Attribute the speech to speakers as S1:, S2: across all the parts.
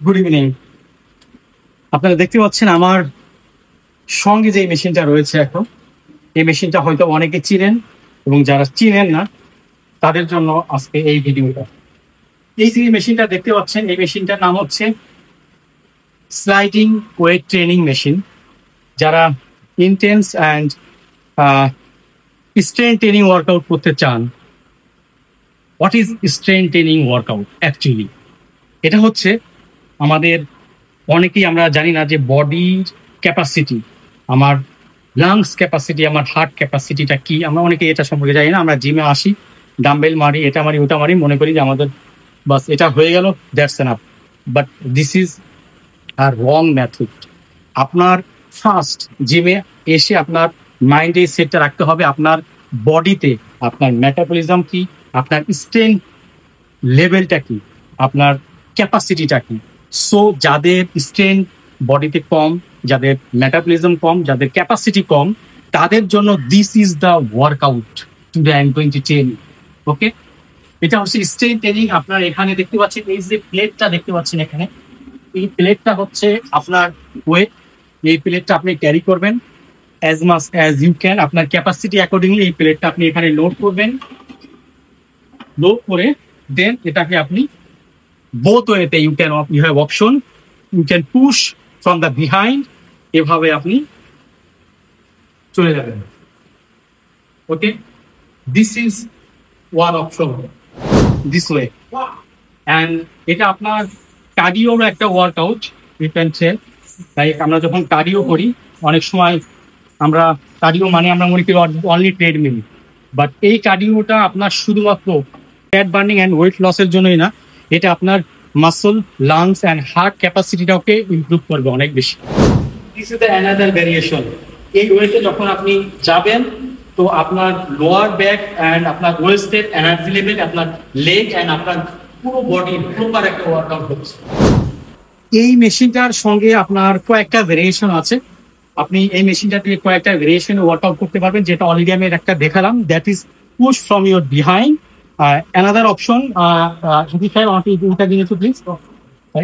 S1: Good evening. আপনারা দেখতে পাচ্ছেন আমার সঙ্গে যে মেশিনটা রয়েছে এখন, এই মেশিনটা হয়তো অনেকে চিনেন এবং যারা চিনেন না তাদের জন্য আজকে এই ভিডিওটা। এই যে মেশিনটা দেখতে পাচ্ছেন, এই মেশিনটার নাম হচ্ছে স্লাইডিং ওয়েট ট্রেনিং মেশিন। যারা intense and strain training workout করতে চান। What is strain training workout actually? এটা হচ্ছে আমাদের অনেকেই আমরা জানি না যে বডির ক্যাপাসিটি, আমার লাংস ক্যাপাসিটি, আমার হার্ট ক্যাপাসিটিটা কি, আমরা অনেকে এটা সম্পর্কে জানি না। আমরা জিমে আসি, ডাম্বেল মারি, এটা মারি, ওটা মারি, মনে করি যে আমাদের বাস এটা হয়ে গেল, that's enough. But this is a wrong method. আপনার ফার্স্ট জিমে এসে আপনার মাইন্ডে সেটটা রাখতে হবে আপনার বডিতে আপনার মেটাবলিজম কি, আপনার স্ট্রেংথ লেভেলটা কি, আপনার ক্যাপাসিটিটা কি। সো যাদের স্ট্রেংথ বডিতে কম, যাদের মেটাবলিজম কম, যাদের ক্যাপাসিটি কম, তাদের জন্য this is the workout today I am going to tell. Okay, এটা হচ্ছে স্ট্রেংথ ট্রেনিং। আপনার এখানে দেখতে পাচ্ছেন এই যে প্লেটটা দেখতে পাচ্ছেন এখানে, এই প্লেটটা হচ্ছে আপনার ওয়েট। এই প্লেটটা আপনি ক্যারি করবেন as much as you can. আপনার ক্যাপাসিটি অ্যাকর্ডিংলি এই প্লেটটা আপনি এখানে লোড করবেন। লোড করে দেন এটাকে আপনি both ওয়েতে you have option, you can push from the behind, এভাবে আপনি চলে যাবেন। Okay, this is one option, this way. And এটা আপনার কার্ডিওর একটা ওয়ার্কআউট, ইউ ক্যান সে। তাই আমরা যখন কার্ডিও করি, অনেক সময় আমরা কার্ডিও মানে আমরা মনে করি অনলি ট্রেডমিল, বাট এই কার্ডিওটা আপনার শুধুমাত্র ফ্যাট বার্নিং অ্যান্ড ওয়েট লসের জন্যই না, এটা আপনার মাসল, লাংস অ্যান্ড হার্ট ক্যাপাসিটিটাকে ইমপ্রুভ করবে অনেক বেশি। This is the another variation. এই ওয়েতে যখন আপনি যাবেন, তো আপনার লোয়ার ব্যাক অ্যান্ড আপনার ওয়েস্টের এনার্জি লেভেল, আপনার লেগ অ্যান্ড আপনার পুরো বডির প্রপার একটা ওয়ার্কআউট হচ্ছে। এই মেশিনটার সঙ্গে আপনার কয়েকটা ভেরিয়েশন আছে। আপনি এই মেশিনটা দিয়ে কয়েকটা ভেরিয়েশন ওয়ার্কআউট করতে পারবেন, যেটা অলরেডি আমি একটা দেখালাম, that is push from your behind. Another option, please,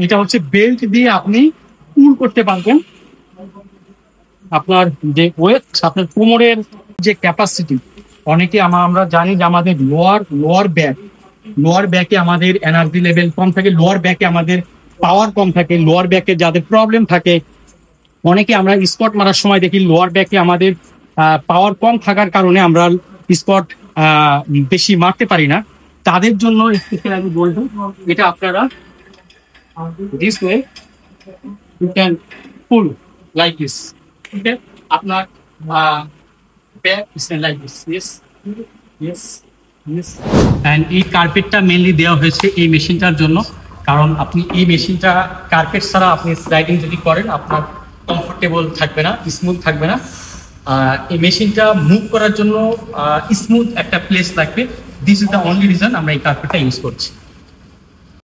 S1: এটা হচ্ছে বেল্ট দিয়ে আপনি পুল করতে পারবেন আপনার যে ওয়েট, আপনার কোমরের যে ক্যাপাসিটি। অনেকে আমরা জানি যে আমাদের লোয়ার ব্যাকে আমাদের এনার্জি লেভেল কম থাকে, লোয়ার ব্যাকে আমাদের পাওয়ার কম থাকে, লোয়ার ব্যাকে যাদের প্রবলেম থাকে, অনেকে আমরা স্পট মারার সময় দেখি লোয়ার ব্যাকে আমাদের পাওয়ার কম থাকার কারণে আমরা স্পট বেশি মারতে পারি না। তাদের জন্য স্পেশাল আমি বলবো, এটা আপনারা this way you can pull like this. Okay, আপনার back is like this. Yes yes yes. And এই কার্পেটটা মেনলি দেওয়া হয়েছে এই মেশিনটার জন্য, কারণ আপনি এই মেশিনটা কার্পেট ছাড়া আপনি স্লাইডিং যদি করেন আপনার কমফোর্টেবল থাকবে না, স্মুথ থাকবে না। এই মেশিনটা মুভ করার জন্য স্মুথ একটা প্লেস লাগবে। This is the only reason আমরা এই কার্পেটটা ইউজ করছি।